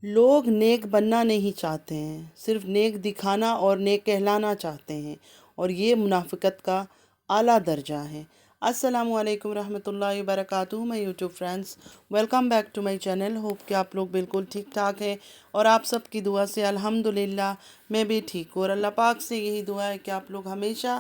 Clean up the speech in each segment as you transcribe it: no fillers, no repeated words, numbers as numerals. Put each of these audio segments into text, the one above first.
لوگ نیک بننا نہیں چاہتے ہیں، صرف نیک دکھانا اور نیک کہلانا چاہتے ہیں، اور یہ منافقت کا اعلیٰ درجہ ہے۔ السلام علیکم رحمۃ اللہ وبرکاتہ، میں YouTube friends welcome back to my channel. Hope کہ آپ لوگ بالکل ٹھیک ٹھاک ہیں، اور آپ سب کی دعا سے الحمدللہ میں بھی ٹھیک ہوں، اور اللہ پاک سے یہی دعا ہے کہ آپ لوگ ہمیشہ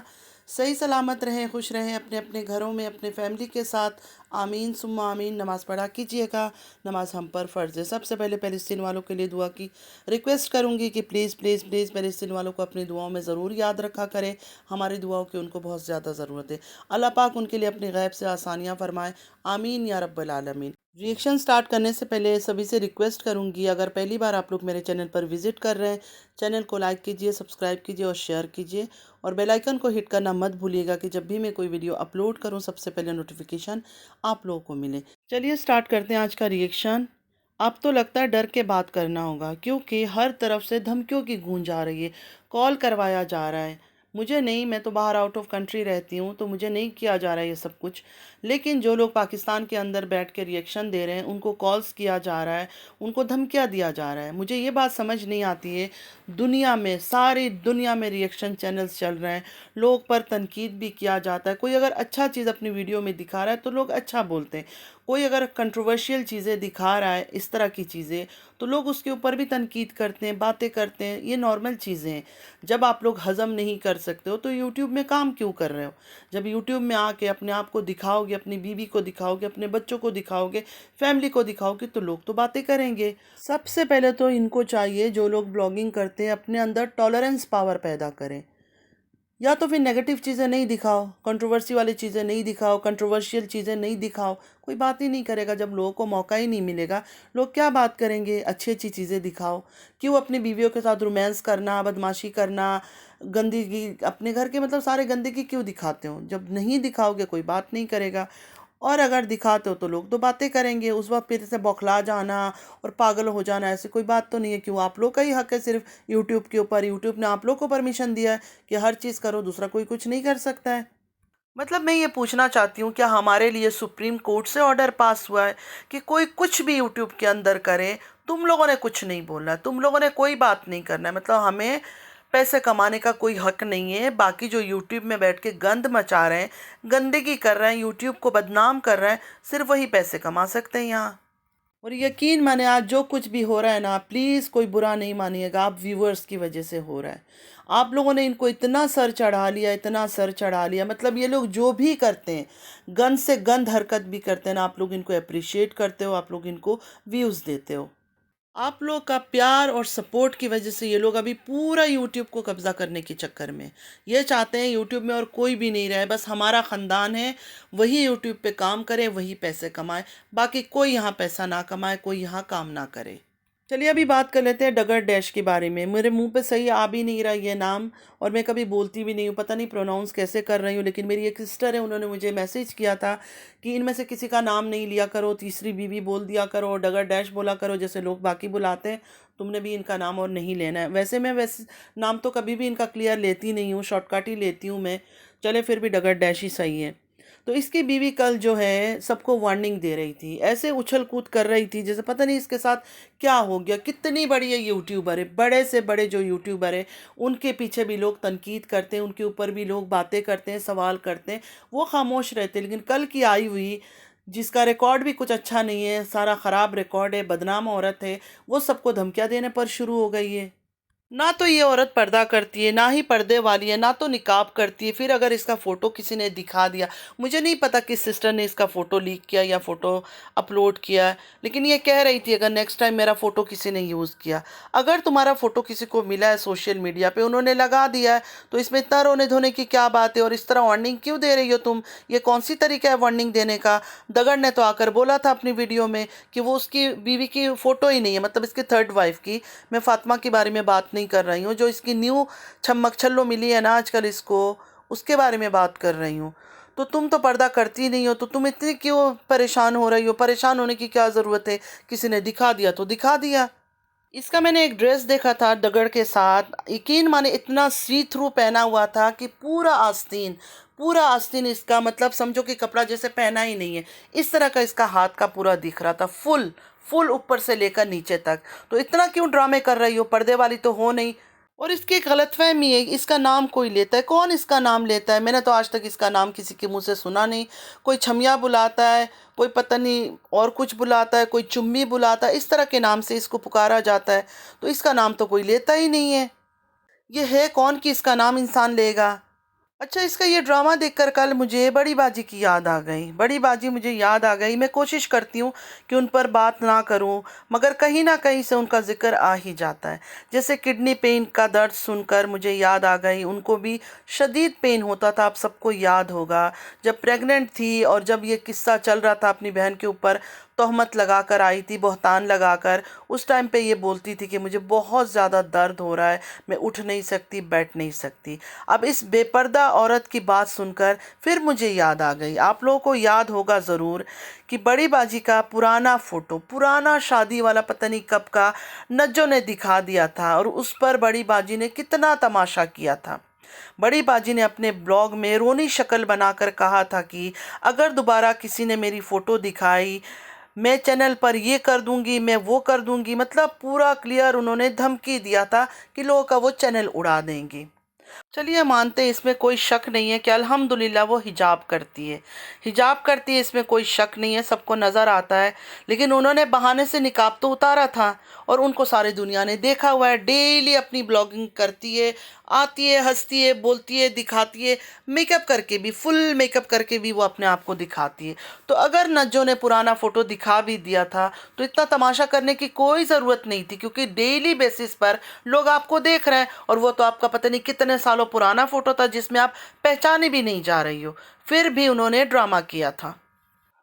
صحیح سلامت رہیں، خوش رہیں اپنے اپنے گھروں میں اپنے فیملی کے ساتھ۔ آمین ثم آمین۔ نماز پڑھا کیجیے گا، نماز ہم پر فرض ہے۔ سب سے پہلے فلسطین والوں کے لیے دعا کی ریکویسٹ کروں گی کہ پلیز پلیز پلیز فلسطین والوں کو اپنی دعاؤں میں ضرور یاد رکھا کریں۔ ہماری دعاؤں کی ان کو بہت زیادہ ضرورت ہے۔ اللہ پاک ان کے لیے اپنی غیب سے آسانیاں فرمائے، آمین یا رب العالمین۔ ریئیکشن سٹارٹ کرنے سے پہلے سبھی سے ریکویسٹ کروں گی، اگر پہلی بار آپ لوگ میرے چینل پر وزٹ کر رہے ہیں، چینل کو لائک کیجئے، سبسکرائب کیجئے اور شیئر کیجئے، اور بیل آئیکن کو ہٹ کرنا مت بھولیے گا کہ جب بھی میں کوئی ویڈیو اپلوڈ کروں سب سے پہلے نوٹیفیکیشن آپ لوگوں کو ملے۔ چلیے سٹارٹ کرتے ہیں آج کا ریئیکشن۔ اب تو لگتا ہے ڈر کے بات کرنا ہوگا، کیونکہ ہر طرف سے دھمکیوں کی گونج آ رہی ہے، کال کروایا جا رہا ہے۔ مجھے نہیں، میں تو باہر آؤٹ آف کنٹری رہتی ہوں، تو مجھے نہیں کیا جا رہا ہے یہ سب کچھ، لیکن جو لوگ پاکستان کے اندر بیٹھ کے ریئیکشن دے رہے ہیں ان کو کالز کیا جا رہا ہے، ان کو دھمکیاں دیا جا رہا ہے۔ مجھے یہ بات سمجھ نہیں آتی ہے، دنیا میں، ساری دنیا میں ریئیکشن چینلز چل رہے ہیں، لوگ پر تنقید بھی کیا جاتا ہے۔ کوئی اگر اچھا چیز اپنی ویڈیو میں دکھا رہا ہے تو لوگ اچھا بولتے ہیں، کوئی اگر کنٹروورشیل چیزیں دکھا رہا ہے، اس طرح کی چیزیں، تو لوگ اس کے اوپر بھی تنقید کرتے ہیں، باتیں کرتے ہیں۔ یہ نارمل چیزیں ہیں۔ جب آپ لوگ ہضم نہیں کر سکتے ہو تو یوٹیوب میں کام کیوں کر رہے ہو؟ جب یوٹیوب میں آ کے اپنے آپ کو دکھاؤ گے، اپنی بیوی کو دکھاؤ گے، اپنے بچوں کو دکھاؤ گے، فیملی کو دکھاؤ گے، تو لوگ تو باتیں کریں گے۔ سب سے پہلے تو ان کو چاہیے، جو لوگ بلاگنگ کرتے ہیں، اپنے اندر ٹالرنس پاور پیدا کریں، یا تو پھر نیگیٹو چیزیں نہیں دکھاؤ، کنٹروورسی والی چیزیں نہیں دکھاؤ، کنٹروورشیل چیزیں نہیں دکھاؤ۔ کوئی بات ہی نہیں کرے گا جب لوگوں کو موقع ہی نہیں ملے گا، لوگ کیا بات کریں گے؟ اچھی اچھی چیزیں دکھاؤ۔ کیوں اپنی بیویوں کے ساتھ رومانس کرنا، بدماشی کرنا، گندگی، اپنے گھر کے مطلب سارے گندگی کیوں دکھاتے ہو؟ جب نہیں دکھاؤ گے کوئی بات نہیں کرے گا، اور اگر دکھاتے ہو تو لوگ تو باتیں کریں گے۔ اس وقت پھر سے بوکھلا جانا اور پاگل ہو جانا، ایسی کوئی بات تو نہیں ہے۔ کیوں آپ لوگ کا ہی حق ہے صرف یوٹیوب کے اوپر، یوٹیوب نے آپ لوگ کو پرمیشن دیا ہے کہ ہر چیز کرو، دوسرا کوئی کچھ نہیں کر سکتا ہے۔ مطلب میں یہ پوچھنا چاہتی ہوں، کیا ہمارے لیے سپریم کورٹ سے آرڈر پاس ہوا ہے کہ کوئی کچھ بھی یوٹیوب کے اندر کرے، تم لوگوں نے کچھ نہیں بولنا ہے، تم لوگوں نے کوئی بات نہیں کرنا ہے؟ مطلب ہمیں پیسے کمانے کا کوئی حق نہیں ہے؟ باقی جو یوٹیوب میں بیٹھ کے گند مچا رہے ہیں، گندگی کر رہے ہیں، یوٹیوب کو بدنام کر رہے ہیں، صرف وہی پیسے کما سکتے ہیں یہاں۔ اور یقین مانے، آج جو کچھ بھی ہو رہا ہے نا، پلیز کوئی برا نہیں مانیے گا، آپ ویورز کی وجہ سے ہو رہا ہے۔ آپ لوگوں نے ان کو اتنا سر چڑھا لیا، اتنا سر چڑھا لیا، مطلب یہ لوگ جو بھی کرتے ہیں، گند سے گند حرکت بھی کرتے ہیں نا، آپ لوگ ان کو اپریشیٹ کرتے ہو، آپ لوگ ان کو ویوز دیتے ہو۔ آپ لوگ کا پیار اور سپورٹ کی وجہ سے یہ لوگ ابھی پورا یوٹیوب کو قبضہ کرنے کے چکر میں، یہ چاہتے ہیں یوٹیوب میں اور کوئی بھی نہیں رہے، بس ہمارا خاندان ہے، وہی یوٹیوب پہ کام کرے، وہی پیسے کمائے، باقی کوئی یہاں پیسہ نہ کمائے، کوئی یہاں کام نہ کرے۔ چلیے ابھی بات کر لیتے ہیں ڈگر ڈیش کے بارے میں۔ میرے منہ پہ صحیح آ بھی نہیں رہا یہ نام، اور میں کبھی بولتی بھی نہیں ہوں، پتہ نہیں پروناؤنس کیسے کر رہی ہوں، لیکن میری ایک سسٹر ہے، انہوں نے مجھے میسیج کیا تھا کہ ان میں سے کسی کا نام نہیں لیا کرو، تیسری بیوی بول دیا کرو، ڈگر ڈیش بولا کرو، جیسے لوگ باقی بلاتے ہیں، تم نے بھی ان کا نام اور نہیں لینا ہے۔ ویسے میں نام تو کبھی بھی ان کا کلیئر لیتی نہیں ہوں، شارٹ کٹ ہی لیتی ہوں میں، چلے پھر بھی ڈگر ڈیش ہی صحیح ہے۔ تو اس کی بیوی کل جو ہے سب کو وارننگ دے رہی تھی، ایسے اچھل کود کر رہی تھی جیسے پتہ نہیں اس کے ساتھ کیا ہو گیا۔ کتنی بڑی ہے یوٹیوبر ہے، بڑے سے بڑے جو یوٹیوبر ہے، ان کے پیچھے بھی لوگ تنقید کرتے ہیں، ان کے اوپر بھی لوگ باتیں کرتے ہیں، سوال کرتے ہیں، وہ خاموش رہتے ہیں۔ لیکن کل کی آئی ہوئی، جس کا ریکارڈ بھی کچھ اچھا نہیں ہے، سارا خراب ریکارڈ ہے، بدنام عورت ہے، وہ سب کو دھمکیاں دینے پر شروع ہو گئی ہے۔ نہ تو یہ عورت پردہ کرتی ہے، نہ ہی پردے والی ہے، نہ تو نقاب کرتی ہے۔ پھر اگر اس کا فوٹو کسی نے دکھا دیا، مجھے نہیں پتا کس سسٹر نے اس کا فوٹو لیک کیا یا فوٹو اپلوڈ کیا ہے، لیکن یہ کہہ رہی تھی اگر نیکسٹ ٹائم میرا فوٹو کسی نے یوز کیا، اگر تمہارا فوٹو کسی کو ملا ہے سوشل میڈیا پہ، انہوں نے لگا دیا ہے، تو اس میں اتنا رونے دھونے کی کیا بات ہے؟ اور اس طرح وارننگ کیوں دے رہی ہو تم؟ یہ کون سی طریقہ ہے وارننگ دینے کا؟ دگڑ نے تو آ کر بولا تھا اپنی ویڈیو میں کہ وہ اس کی بیوی کی فوٹو ہی نہیں ہے، مطلب اس کی تھرڈ وائف کی، میں فاطمہ کے بارے میں بات نہیں کر رہی ہوں، جو اس کی نیو چھمک چھلو ملی ہے نا آج کل اس کو، اس کے بارے میں بات کر رہی ہوں۔ تو تم تو پردہ کرتی نہیں ہو، تو تم اتنی کیوں پریشان ہو رہی ہو؟ پریشان ہونے کی کیا ضرورت ہے؟ کسی نے دکھا دیا تو دکھا دیا۔ اس کا میں نے ایک ڈریس دیکھا تھا ڈگر کے ساتھ، یقین مانے اتنا سی تھرو پہنا ہوا تھا کہ پورا آستین، پورا آستین اس کا، مطلب سمجھو کہ کپڑا جیسے پہنا ہی نہیں ہے، اس طرح کا اس کا ہاتھ کا پورا دکھ رہا تھا، فل फुल ऊपर से लेकर नीचे तक। तो इतना क्यों ड्रामे कर रही हो, पर्दे वाली तो हो नहीं। और इसकी एक गलतफहमी है, इसका नाम कोई लेता है, कौन इसका नाम लेता है? मैंने तो आज तक इसका नाम किसी के मुंह से सुना नहीं। कोई छमिया बुलाता है, कोई पता नहीं और कुछ बुलाता है, कोई चुम्मी बुलाता है, इस तरह के नाम से इसको पुकारा जाता है। तो इसका नाम तो कोई लेता ही नहीं है। ये है कौन कि इसका नाम इंसान लेगा? अच्छा, इसका ये ड्रामा देखकर कल मुझे बड़ी बाजी की याद आ गई। बड़ी बाजी मुझे याद आ गई। मैं कोशिश करती हूँ कि उन पर बात ना करूँ, मगर कहीं ना कहीं से उनका जिक्र आ ही जाता है। जैसे किडनी पेन का दर्द सुनकर मुझे याद आ गई। उनको भी शदीद पेन होता था, आप सबको याद होगा। जब प्रेग्नेंट थी और जब ये किस्सा चल रहा था, अपनी बहन के ऊपर तोहमत लगाकर आई थी, बहतान लगाकर, उस टाइम पे ये बोलती थी कि मुझे बहुत ज़्यादा दर्द हो रहा है, मैं उठ नहीं सकती, बैठ नहीं सकती। अब इस बेपर्दा औरत की बात सुनकर फिर मुझे याद आ गई। आप लोगों को याद होगा ज़रूर कि बड़ी बाजी का पुराना फ़ोटो, पुराना शादी वाला पता नहीं कब का, नज्जो ने दिखा दिया था और उस पर बड़ी बाजी ने कितना तमाशा किया था। बड़ी बाजी ने अपने ब्लॉग में रोनी शक्ल बनाकर कहा था कि अगर दोबारा किसी ने मेरी फ़ोटो दिखाई, मैं चैनल पर ये कर दूंगी, मैं वो कर दूंगी। मतलब पूरा क्लियर उन्होंने धमकी दिया था कि लोगों का वो चैनल उड़ा देंगी। चलिए मानते हैं, इसमें कोई शक नहीं है कि अल्हम्दुलिल्लाह वो हिजाब करती है। हिजाब करती है, इसमें कोई शक नहीं है, सबको नज़र आता है। लेकिन उन्होंने बहाने से निकाब तो उतारा था और उनको सारी दुनिया ने देखा हुआ है। डेली अपनी ब्लॉगिंग करती है, आती है, हंसती है, बोलती है, दिखाती है, मेकअप करके भी, फुल मेकअप करके भी वो अपने आप को दिखाती है। तो अगर नज्जो ने पुराना फ़ोटो दिखा भी दिया था तो इतना तमाशा करने की कोई ज़रूरत नहीं थी, क्योंकि डेली बेसिस पर लोग आपको देख रहे हैं और वो तो आपका पता नहीं कितने सालों पुराना फ़ोटो था जिसमें आप पहचाने भी नहीं जा रही हो। फिर भी उन्होंने ड्रामा किया था।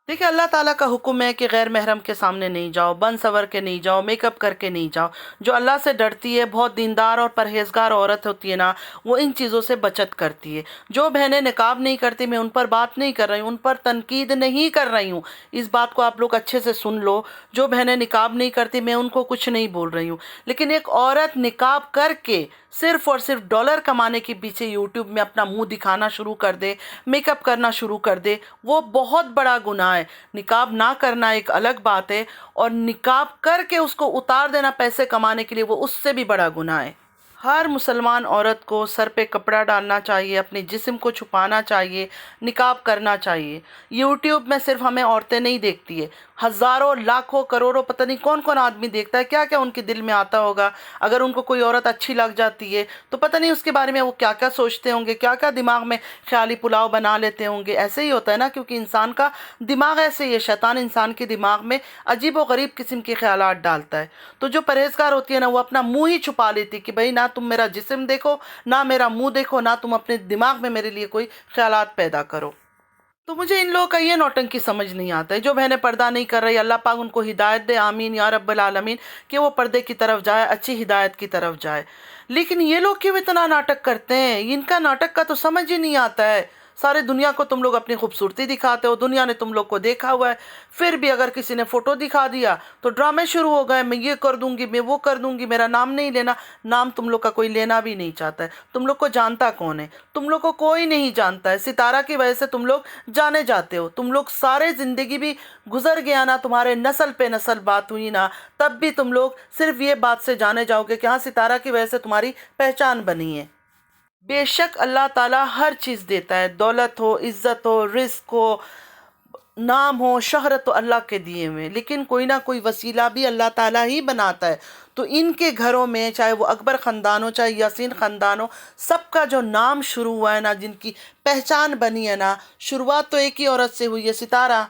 देखिए, अल्लाह ताला का हुक्म है कि गैर महरम के सामने नहीं जाओ, बन सवर के नहीं जाओ, मेकअप करके नहीं जाओ। जो अल्लाह से डरती है, बहुत दीनदार और परहेजगार औरत होती है ना, वो इन चीज़ों से बचत करती है। जो बहनें निकाब नहीं करती, मैं उन पर बात नहीं कर रही हूँ, उन पर तनकीद नहीं कर रही हूँ। इस बात को आप लोग अच्छे से सुन लो। जो बहनें निकाब नहीं करती, मैं उनको कुछ नहीं बोल रही हूँ। लेकिन एक औरत निकाब करके सिर्फ और सिर्फ डॉलर कमाने के पीछे यूट्यूब में अपना मुंह दिखाना शुरू कर दे, मेकअप करना शुरू कर दे, वो बहुत बड़ा गुनाह है। निकाब ना करना एक अलग बात है, और निकाब करके उसको उतार देना पैसे कमाने के लिए, वो उससे भी बड़ा गुनाह है। हर मुसलमान औरत को सर पे कपड़ा डालना चाहिए, अपने जिस्म को छुपाना चाहिए, निकाब करना चाहिए। यूट्यूब में सिर्फ हमें औरतें नहीं देखती है, हज़ारों, लाखों, करोड़ों, पता नहीं कौन कौन आदमी देखता है। क्या क्या उनके दिल में आता होगा। अगर उनको कोई औरत अच्छी लग जाती है तो पता नहीं उसके बारे में वो क्या क्या सोचते होंगे, क्या क्या दिमाग में ख्याली पुलाव बना लेते होंगे। ऐसे ही होता है ना, क्योंकि इंसान का दिमाग ऐसे ही है, शैतान इंसान के दिमाग में अजीब व गरीब किस्म के ख्यालात डालता है। तो जो परहेजगार होती है ना, वो अपना मुंह ही छुपा लेती है कि भाई ना तुम मेरा जिस्म देखो, ना मेरा मुंह देखो, ना तुम अपने दिमाग में मेरे लिए कोई ख्यालात पैदा करो। तो मुझे इन लोगों का ये नौटंकी समझ नहीं आता है। जो बहनें पर्दा नहीं कर रही, अल्लाह पाक उनको हिदायत दे, आमीन या रब्बल आलमीन, कि वो पर्दे की तरफ जाए, अच्छी हिदायत की तरफ जाए। लेकिन ये लोग क्यों इतना नाटक करते हैं? इनका नाटक का तो समझ ही नहीं आता है। सारे दुनिया को तुम लोग अपनी खूबसूरती दिखाते हो, दुनिया ने तुम लोग को देखा हुआ है। फिर भी अगर किसी ने फ़ोटो दिखा दिया तो ड्रामे शुरू हो गए, मैं ये कर दूंगी, मैं वो कर दूंगी, मेरा नाम नहीं लेना। नाम तुम लोग का कोई लेना भी नहीं चाहता है। तुम लोग को जानता कौन है? तुम लोग को कोई नहीं जानता है। सितारा की वजह से तुम लोग जाने जाते हो। तुम लोग सारे ज़िंदगी भी गुजर गया ना, तुम्हारे नस्ल पे नस्ल बात हुई ना, तब भी तुम लोग सिर्फ ये बात से जाने जाओगे कि हाँ, सितारा की वजह से तुम्हारी पहचान बनी है। बेशक अल्लाह ताला हर चीज़ देता है, दौलत हो, इज़्ज़त हो, रिस्क हो, नाम हो, शहरत तो अल्लाह के दिए हुए, लेकिन कोई ना कोई वसीला भी अल्लाह ताला ही बनाता है। तो इनके घरों में, चाहे वो अकबर ख़ानदान हो, चाहे यासीन ख़ानदान हो, सबका जो नाम शुरू हुआ है ना, जिनकी पहचान बनी है ना, शुरुआत तो एक ही औरत से हुई है, सितारा।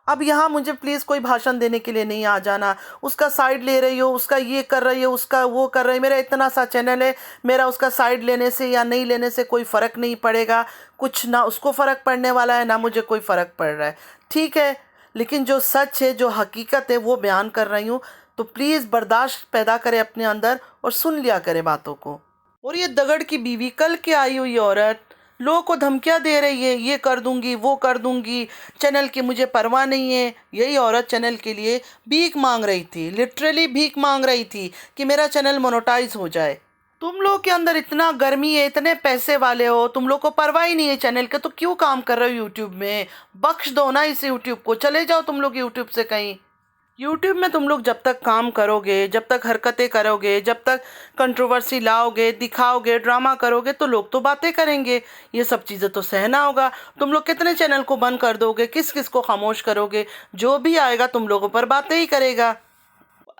अब यहाँ मुझे प्लीज़ कोई भाषण देने के लिए नहीं आ जाना, उसका साइड ले रही हो, उसका ये कर रही हो, उसका वो कर रही हो। मेरा इतना सा चैनल है, मेरा उसका साइड लेने से या नहीं लेने से कोई फ़र्क नहीं पड़ेगा। कुछ ना उसको फ़र्क पड़ने वाला है, ना मुझे कोई फ़र्क पड़ रहा है, ठीक है। लेकिन जो सच है, जो हकीकत है, वो बयान कर रही हूँ। तो प्लीज़ बर्दाश्त पैदा करे अपने अंदर और सुन लिया करे बातों को। और ये दगड़ की बीवी, कल के आई हुई औरत लोगों को धमकियां दे रही है, ये कर दूंगी, वो कर दूंगी, चैनल की मुझे परवाह नहीं है। यही औरत चैनल के लिए भीख मांग रही थी, लिटरली भीख मांग रही थी कि मेरा चैनल मोनेटाइज हो जाए। तुम लोग के अंदर इतना गर्मी है, इतने पैसे वाले हो, तुम लोग को परवाह ही नहीं है चैनल के, तो क्यों काम कर रहे हो यूट्यूब में? बख्श दो ना इस यूट्यूब को, चले जाओ तुम लोग यूट्यूब से कहीं। यूट्यूब में तुम लोग जब तक काम करोगे, जब तक हरकतें करोगे, जब तक कंट्रोवर्सी लाओगे, दिखाओगे, ड्रामा करोगे, तो लोग तो बातें करेंगे। ये सब चीज़ें तो सहना होगा। तुम लोग कितने चैनल को बंद कर दोगे, किस किस को खामोश करोगे? जो भी आएगा तुम लोगों पर बातें ही करेगा।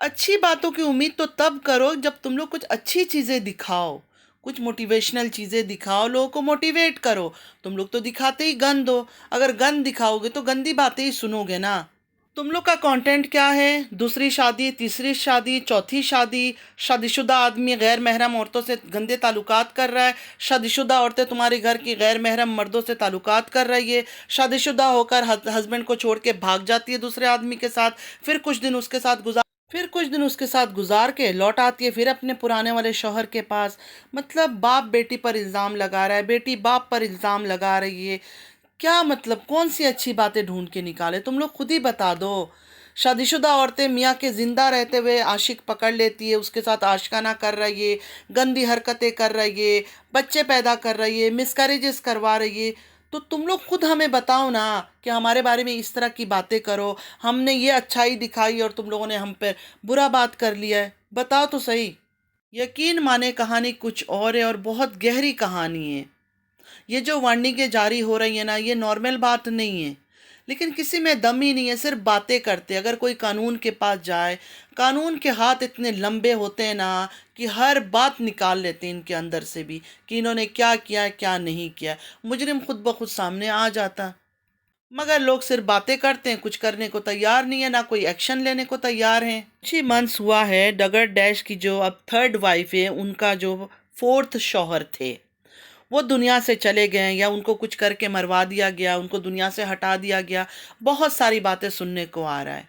अच्छी बातों की उम्मीद तो तब करो जब तुम लोग कुछ अच्छी चीज़ें दिखाओ, कुछ मोटिवेशनल चीज़ें दिखाओ, लोगों को मोटिवेट करो। तुम लोग तो दिखाते ही गंद हो। अगर गंद दिखाओगे तो गंदी बातें ही सुनोगे ना। तुम लोग का कंटेंट क्या है? दूसरी शादी, तीसरी शादी, चौथी शादी, शादीशुदा आदमी गैर महरम औरतों से गंदे ताल्लुकात कर रहा है, शादीशुदा औरतें तुम्हारे घर की गैर महरम मर्दों से ताल्लुकात कर रही है, शादीशुदा होकर हस्बैंड को छोड़ के भाग जाती है दूसरे आदमी के साथ, फिर कुछ दिन उसके साथ गुजार के लौट आती है फिर अपने पुराने वाले शौहर के पास। मतलब बाप बेटी पर इल्ज़ाम लगा रहा है, बेटी बाप पर इल्ज़ाम लगा रही है। क्या मतलब, कौन सी अच्छी बातें ढूंढ के निकाले? तुम लोग खुद ही बता दो। शादीशुदा औरतें मियाँ के जिंदा रहते हुए आशिक पकड़ लेती है, उसके साथ आशिकाना कर रही है, गंदी हरकतें कर रही है, बच्चे पैदा कर रही है, मिसकैरेजेस करवा रही है। तो तुम लोग खुद हमें बताओ ना कि हमारे बारे में इस तरह की बातें करो, हमने ये अच्छाई दिखाई और तुम लोगों ने हम पे बुरा बात कर लिया है। बताओ तो सही। यकीन माने कहानी कुछ और है और बहुत गहरी कहानी है। ये जो वार्निंगें जारी हो रही है ना, ये नॉर्मल बात नहीं है। लेकिन किसी में दम ही नहीं है, सिर्फ बातें करते। अगर कोई कानून के पास जाए, कानून के हाथ इतने लंबे होते हैं ना कि हर बात निकाल लेते हैं इनके अंदर से भी कि इन्होंने क्या किया क्या नहीं किया। मुजरिम खुद ब खुद सामने आ जाता। मगर लोग सिर्फ बातें करते हैं, कुछ करने को तैयार नहीं है, ना कोई एक्शन लेने को तैयार हैं। कुछ ही मंथ्स हुआ है डगर डैश की जो अब थर्ड वाइफ है, उनका जो फोर्थ शौहर थे वो दुनिया से चले गए, या उनको कुछ करके मरवा दिया गया, उनको दुनिया से हटा दिया गया। बहुत सारी बातें सुनने को आ रहा है।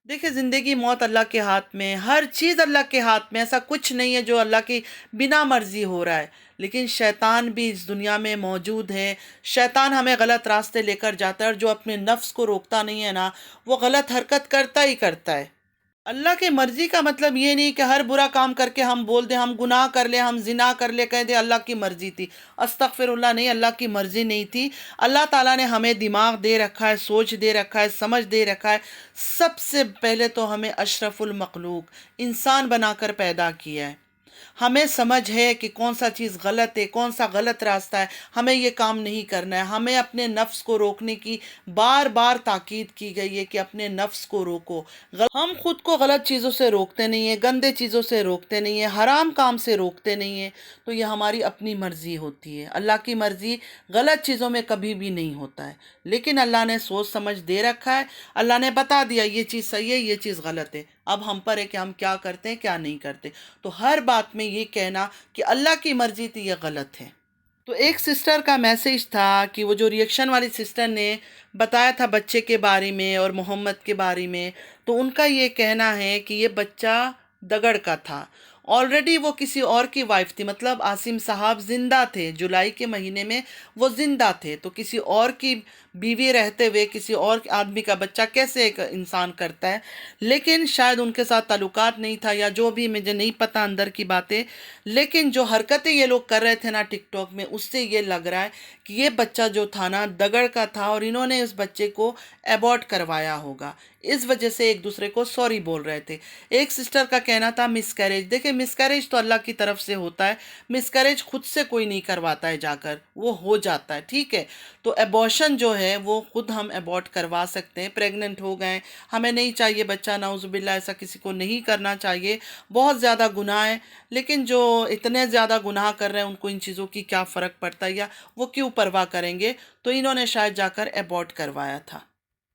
देखिए, ज़िंदगी मौत अल्लाह के हाथ में, हर चीज़ अल्लाह के हाथ में। ऐसा कुछ नहीं है जो अल्लाह की बिना मर्जी हो रहा है। लेकिन शैतान भी इस दुनिया में मौजूद है। शैतान हमें गलत रास्ते लेकर जाता है, और जो अपने नफ्स को रोकता नहीं है ना, वो गलत हरकत करता ही करता है। अल्लाह की मर्जी का मतलब ये नहीं कि हर बुरा काम करके हम बोल दें, हम गुनाह कर ले, हम जिना कर ले, कह दे अल्लाह की मर्जी थी। अस्तगफिरुल्लाह, नहीं, अल्लाह की मर्जी नहीं थी। अल्लाह ताला ने हमें दिमाग दे रखा है, सोच दे रखा है, समझ दे रखा है। सबसे पहले तो हमें अशरफुल मखलूक इंसान बनाकर पैदा किया है। हमें समझ है कि कौन सा चीज़ गलत है, कौन सा गलत रास्ता है, हमें ये काम नहीं करना है। हमें अपने नफ्स को रोकने की बार बार ताकीद की गई है कि अपने नफ्स को रोको। हम खुद को गलत चीज़ों से रोकते नहीं हैं, गंदे चीज़ों से रोकते नहीं हैं, हराम काम से रोकते नहीं हैं। तो ये हमारी अपनी मर्ज़ी होती है। अल्लाह की मर्ज़ी गलत चीज़ों में कभी भी नहीं होता है। लेकिन अल्लाह ने सोच समझ दे रखा है। अल्लाह ने बता दिया ये चीज़ सही है, ये चीज़ गलत है। अब हम पर है कि हम क्या करते हैं क्या नहीं करते। तो हर बात में ये कहना कि अल्लाह की मर्ज़ी थी, ये गलत है। तो एक सिस्टर का मैसेज था कि वो जो रिएक्शन वाली सिस्टर ने बताया था बच्चे के बारे में और मोहम्मद के बारे में, तो उनका ये कहना है कि ये बच्चा दगड़ का था। ऑलरेडी वो किसी और की वाइफ थी, मतलब आसिम साहब जिंदा थे, जुलाई के महीने में वो जिंदा थे। तो किसी और की बीवी रहते हुए किसी और आदमी का बच्चा कैसे एक इंसान करता है? लेकिन शायद उनके साथ ताल्लुकात नहीं था, या जो भी, मुझे नहीं पता अंदर की बातें। लेकिन जो हरकतें ये लोग कर रहे थे ना टिकटॉक में, उससे ये लग रहा है कि ये बच्चा जो था ना दगड़ का था, और इन्होंने इस बच्चे को एबॉर्ट करवाया होगा। इस वजह से एक दूसरे को सॉरी बोल रहे थे। एक सिस्टर का कहना था मिसकैरेज। देखिए, मिसकैरेज तो अल्लाह की तरफ से होता है। मिसकैरेज खुद से कोई नहीं करवाता है जाकर, वो हो जाता है, ठीक है। तो एबॉर्शन जो है वो खुद हम एबॉर्ट करवा सकते हैं। प्रेग्नेंट हो गए, हमें नहीं चाहिए बच्चा, नाउजुबिल्ला, ऐसा किसी को नहीं करना चाहिए। बहुत ज़्यादा गुनाह है। लेकिन जो इतने ज़्यादा गुनाह कर रहे हैं उनको इन चीज़ों की क्या फ़र्क पड़ता है, या वो क्यों परवाह करेंगे? तो इन्होंने शायद जाकर एबॉर्ट करवाया था।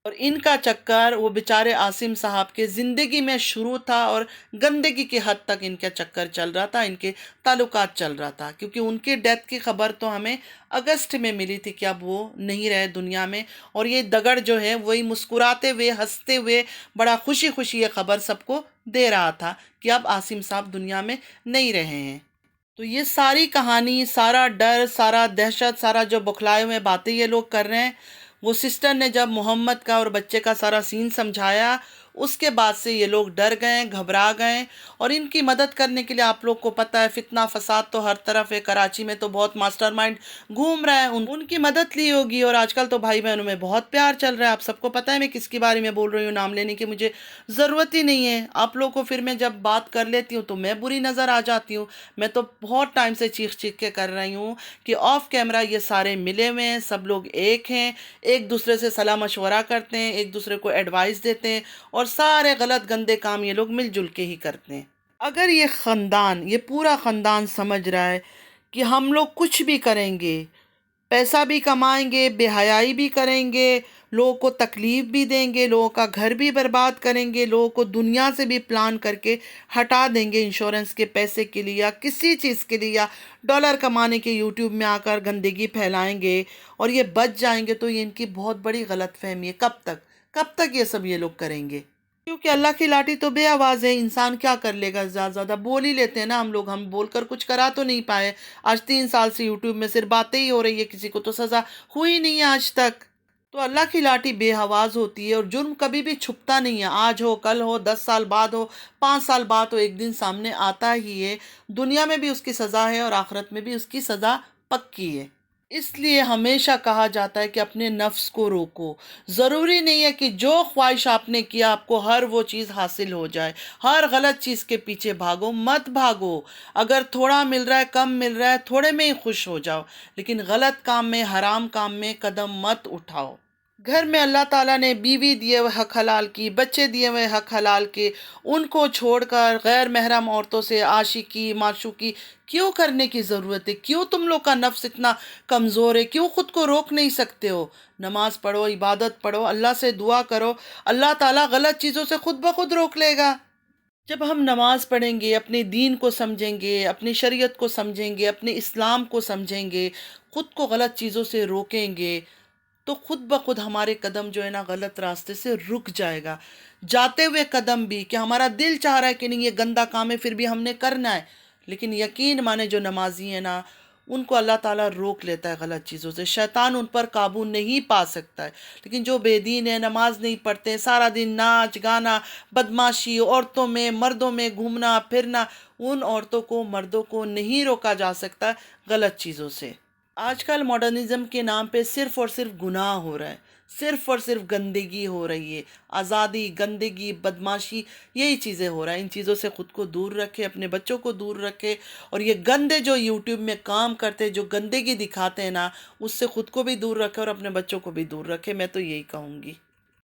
और इनका चक्कर वो बेचारे आसिम साहब के ज़िंदगी में शुरू था, और गंदगी की हद तक इनका चक्कर चल रहा था, इनके ताल्लुकात चल रहा था। क्योंकि उनकी डेथ की खबर तो हमें अगस्त में मिली थी कि अब वो नहीं रहे दुनिया में। और ये दगड़ जो है वही मुस्कुराते हुए, हंसते हुए, बड़ा खुशी खुशी ये खबर सबको दे रहा था कि अब आसिम साहब दुनिया में नहीं रहे हैं। तो ये सारी कहानी, सारा डर, सारा दहशत, सारा जो बौखलाए हुए बातें ये लोग कर रहे हैं, वो सिस्टर ने जब मोहम्मद का और बच्चे का सारा सीन समझाया, اس کے بعد سے یہ لوگ ڈر گئے، گھبرا گئے، اور ان کی مدد کرنے کے لیے آپ لوگ کو پتہ ہے فتنہ فساد تو ہر طرف ہے، کراچی میں تو بہت ماسٹر مائنڈ گھوم رہا ہے، ان کی مدد لی ہوگی، اور آج کل تو بھائی بہنوں میں بہت پیار چل رہا ہے، آپ سب کو پتہ ہے میں کس کے بارے میں بول رہی ہوں، نام لینے کی مجھے ضرورت ہی نہیں ہے، آپ لوگ کو پھر میں جب بات کر لیتی ہوں تو میں بری نظر آ جاتی ہوں، میں تو بہت ٹائم سے چیخ چیخ کے کر رہی ہوں کہ آف کیمرہ یہ سارے ملے ہوئے ہیں، سب لوگ ایک ہیں، ایک دوسرے سے صلاح مشورہ کرتے ہیں، ایک دوسرے کو ایڈوائس دیتے ہیں، اور سارے غلط گندے کام یہ لوگ مل جل کے ہی کرتے ہیں۔ اگر یہ خاندان، یہ پورا خاندان سمجھ رہا ہے کہ ہم لوگ کچھ بھی کریں گے، پیسہ بھی کمائیں گے، بے حیائی بھی کریں گے، لوگوں کو تکلیف بھی دیں گے، لوگوں کا گھر بھی برباد کریں گے، لوگوں کو دنیا سے بھی پلان کر کے ہٹا دیں گے انشورنس کے پیسے کے لیے یا کسی چیز کے لیے، یا ڈالر کمانے کے یوٹیوب میں آ کر گندگی پھیلائیں گے اور یہ بچ جائیں گے، تو یہ ان کی بہت بڑی غلط فہمی ہے۔ کب تک یہ سب یہ لوگ کریں گے؟ کیونکہ اللہ کی لاٹھی تو بے آواز ہے، انسان کیا کر لے گا، زیادہ زیادہ بول ہی لیتے ہیں نا ہم لوگ، ہم بول کر کچھ کرا تو نہیں پائے، آج 3 سال سے یوٹیوب میں صرف باتیں ہی ہو رہی ہے، کسی کو تو سزا ہوئی نہیں ہے آج تک۔ تو اللہ کی لاٹھی بے آواز ہوتی ہے، اور جرم کبھی بھی چھپتا نہیں ہے، آج ہو، کل ہو، 10 سال بعد ہو، 5 سال بعد ہو، ایک دن سامنے آتا ہی ہے، دنیا میں بھی اس کی سزا ہے اور آخرت میں بھی اس کی سزا پکی ہے۔ اس لیے ہمیشہ کہا جاتا ہے کہ اپنے نفس کو روکو، ضروری نہیں ہے کہ جو خواہش آپ نے کیا آپ کو ہر وہ چیز حاصل ہو جائے، ہر غلط چیز کے پیچھے بھاگو مت بھاگو، اگر تھوڑا مل رہا ہے، کم مل رہا ہے، تھوڑے میں ہی خوش ہو جاؤ، لیکن غلط کام میں، حرام کام میں قدم مت اٹھاؤ۔ گھر میں اللہ تعالیٰ نے بیوی دیے ہوئے حق حلال کی، بچے دیے ہوئے حق حلال کے، ان کو چھوڑ کر غیر محرم عورتوں سے عاشقی معشوقی کیوں کرنے کی ضرورت ہے؟ کیوں تم لوگ کا نفس اتنا کمزور ہے؟ کیوں خود کو روک نہیں سکتے ہو؟ نماز پڑھو، عبادت پڑھو، اللہ سے دعا کرو، اللہ تعالیٰ غلط چیزوں سے خود بخود روک لے گا۔ جب ہم نماز پڑھیں گے، اپنے دین کو سمجھیں گے، اپنی شریعت کو سمجھیں گے، اپنے اسلام کو سمجھیں گے، خود کو غلط چیزوں سے روکیں گے، تو خود بخود ہمارے قدم جو ہے نا غلط راستے سے رک جائے گا، جاتے ہوئے قدم بھی، کہ ہمارا دل چاہ رہا ہے کہ نہیں یہ گندا کام ہے پھر بھی ہم نے کرنا ہے، لیکن یقین مانے جو نمازی ہیں نا ان کو اللہ تعالیٰ روک لیتا ہے غلط چیزوں سے، شیطان ان پر قابو نہیں پا سکتا ہے، لیکن جو بے دین ہے، نماز نہیں پڑھتے، سارا دن ناچ گانا، بدماشی، عورتوں میں مردوں میں گھومنا پھرنا، ان عورتوں کو مردوں کو نہیں روکا جا سکتا غلط چیزوں سے۔ آج کل ماڈرنزم کے نام پہ صرف اور صرف گناہ ہو رہا ہے، صرف اور صرف گندگی ہو رہی ہے، آزادی، گندگی، بدماشی، یہی چیزیں ہو رہا ہے۔ ان چیزوں سے خود کو دور رکھے، اپنے بچوں کو دور رکھے، اور یہ گندے جو یوٹیوب میں کام کرتے جو گندگی دکھاتے ہیں نا اس سے خود کو بھی دور رکھے اور اپنے بچوں کو بھی دور رکھے، میں تو یہی کہوں گی۔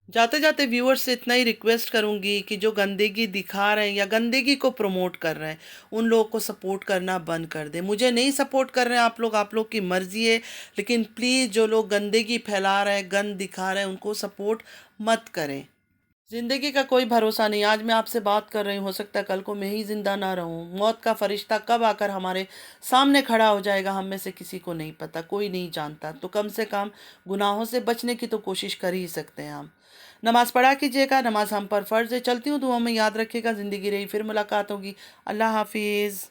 جاتے جاتے ویورز سے اتنا ہی ریکویسٹ کروں گی کہ جو گندگی دکھا رہے ہیں یا گندگی کو پروموٹ کر رہے ہیں ان لوگوں کو سپورٹ کرنا بند کر دیں۔ مجھے نہیں سپورٹ کر رہے ہیں آپ لوگ کی مرضی ہے، لیکن پلیز جو لوگ گندگی پھیلا رہے ہیں، گند دکھا رہے ہیں، ان کو سپورٹ مت کریں۔ زندگی کا کوئی بھروسہ نہیں، آج میں آپ سے بات کر رہی ہوں، ہو سکتا ہے کل کو میں ہی زندہ نہ رہوں، موت کا فرشتہ کب آ کر ہمارے سامنے کھڑا ہو جائے گا ہم میں سے کسی کو نہیں پتہ، کوئی نہیں جانتا، تو کم سے کم گناہوں سے بچنے کی تو کوشش کر ہی سکتے ہیں ہم۔ نماز پڑھا کیجیے گا، نماز ہم پر فرض ہے، چلتی ہوں دعاؤں میں، یاد رکھیے گا، زندگی رہی پھر ملاقات ہوگی، اللہ حافظ۔